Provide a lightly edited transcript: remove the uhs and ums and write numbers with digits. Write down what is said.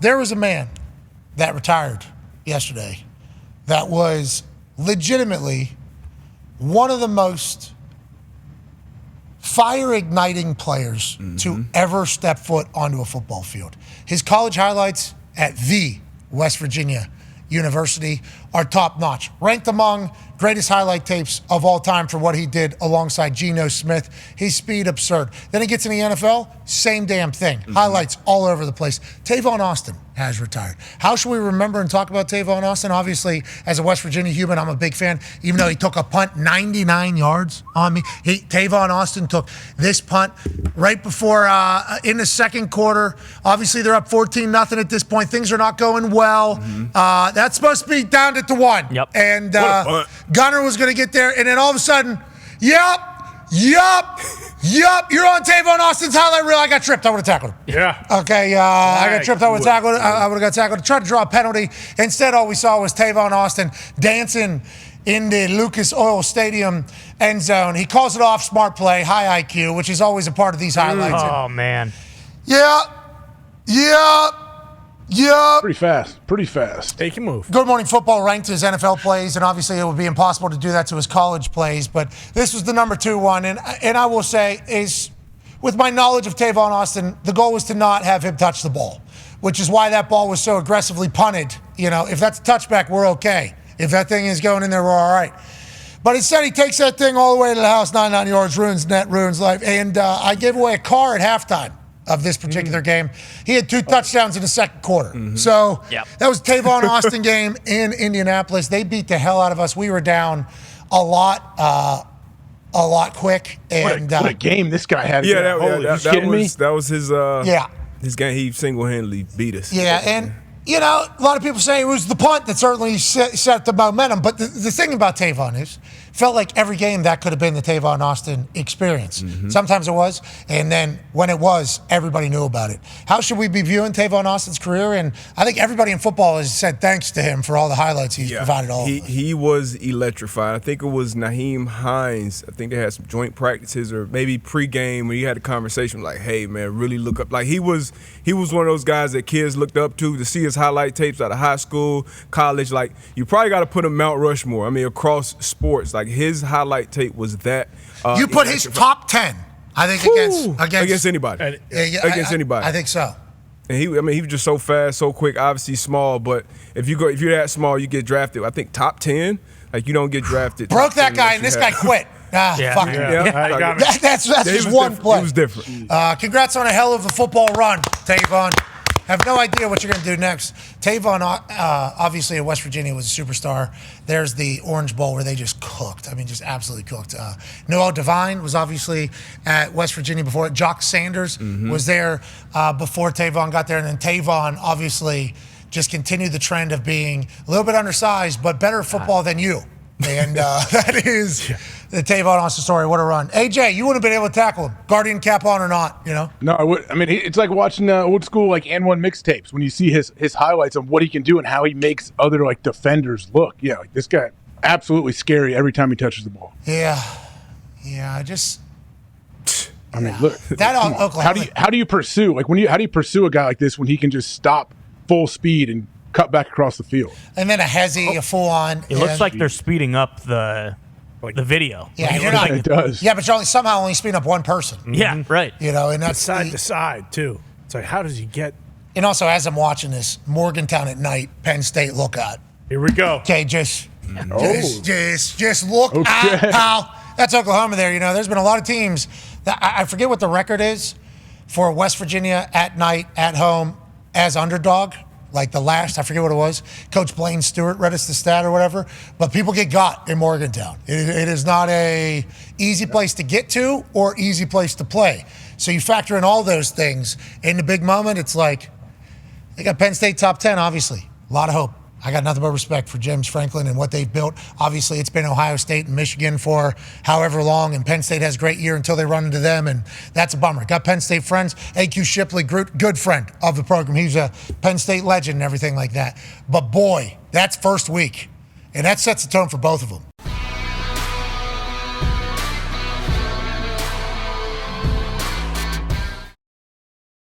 There was a man that retired yesterday that was legitimately one of the most fire-igniting players to ever step foot onto a football field. His college highlights at the West Virginia University are top-notch, ranked among greatest highlight tapes of all time for what he did alongside Geno Smith. His speed, absurd. Then he gets in the NFL, same damn thing. Highlights all over the place. Tavon Austin has retired. How should we remember and talk about Tavon Austin? Obviously, as a West Virginia human, I'm a big fan, even though he took a punt 99 yards on me. Tavon Austin took this punt right before, in the second quarter. Obviously, they're up 14-0 at this point. Things are not going well. That's supposed to be down to 1. Yep. And Gunner was going to get there, and then all of a sudden, yup, you're on Tavon Austin's highlight reel. I got tripped. I would have tackled him. Yeah. Okay, I got tripped. I would have got tackled. Tried to draw a penalty. Instead, all we saw was Tavon Austin dancing in the Lucas Oil Stadium end zone. He calls it off, smart play, high IQ, which is always a part of these highlights. Oh, man. Yeah. Pretty fast. He can move. Good Morning Football ranked his NFL plays, and obviously it would be impossible to do that to his college plays, but this was the number 2 one, and I will say is, with my knowledge of Tavon Austin, the goal was to not have him touch the ball, which is why that ball was so aggressively punted. You know, if that's a touchback, we're okay. If that thing is going in there, we're all right. But instead, he takes that thing all the way to the house, 99 yards, ruins net, ruins life, and I gave away a car at halftime of this particular game. He had 2 touchdowns in the second quarter. So that was Tavon Austin game in Indianapolis. They beat the hell out of us. We were down a lot quick. And what a game this guy had. That was his his game. He single-handedly beat us. Yeah, and you know, a lot of people say it was the punt that certainly set the momentum. But the thing about Tavon is, felt like every game that could have been the Tavon Austin experience. Sometimes it was, and then when it was, everybody knew about it. How should we be viewing Tavon Austin's career? And I think everybody in football has said thanks to him for all the highlights he's provided all of us. He was electrified. I think it was Naheem Hines. I think they had some joint practices or maybe pregame where he had a conversation like, hey, man, really look up. Like he was one of those guys that kids looked up to see his highlight tapes out of high school, college. Like, you probably got to put him Mount Rushmore. I mean, across sports. Like, his highlight tape was that. You put his top 10, I think, against anybody. Against anybody. I think so. And he was just so fast, so quick, obviously small, but if you're that small, you get drafted. I think top 10, like you don't get drafted. Broke that guy, and this guy quit. Fuck him. That's just one play. He was different. Congrats on a hell of a football run, Tavon. Have no idea what you're going to do next. Tavon, obviously at West Virginia, was a superstar. There's the Orange Bowl where they just cooked. I mean, just absolutely cooked. Noel Devine was obviously at West Virginia before it. Jock Sanders was there before Tavon got there. And then Tavon, obviously, just continued the trend of being a little bit undersized, but better football than you. And that is the Tavon Austin story. What a run. AJ, you would have been able to tackle him, Guardian cap on or not, you know? No, I would. I mean, it's like watching old school like N1 mixtapes when you see his highlights of what he can do and how he makes other like defenders look. Yeah, like this guy, absolutely scary every time he touches the ball. Yeah, I mean, look. That Oklahoma. How do you pursue how do you pursue a guy like this when he can just stop full speed and cut back across the field? And then a hezzy, a full-on. It looks like they're speeding up the video. Yeah, you're not. It does. Yeah, but you're somehow only speeding up one person. Yeah, right. You know, and that's side to side too. It's like, how does he get? And also, as I'm watching this, Morgantown at night, Penn State lookout. Here we go. Okay, just look at how that's Oklahoma there. You know, there's been a lot of teams that I forget what the record is for West Virginia at night, at home, as underdog. Like the last, I forget what it was. Coach Blaine Stewart read us the stat or whatever. But people get got in Morgantown. It is not a easy place to get to or easy place to play. So you factor in all those things. In the big moment, it's like, they got Penn State top 10, obviously. A lot of hope. I got nothing but respect for James Franklin and what they've built. Obviously, it's been Ohio State and Michigan for however long, and Penn State has a great year until they run into them, and that's a bummer. Got Penn State friends. A.Q. Shipley, good friend of the program. He's a Penn State legend and everything like that. But boy, that's first week, and that sets the tone for both of them.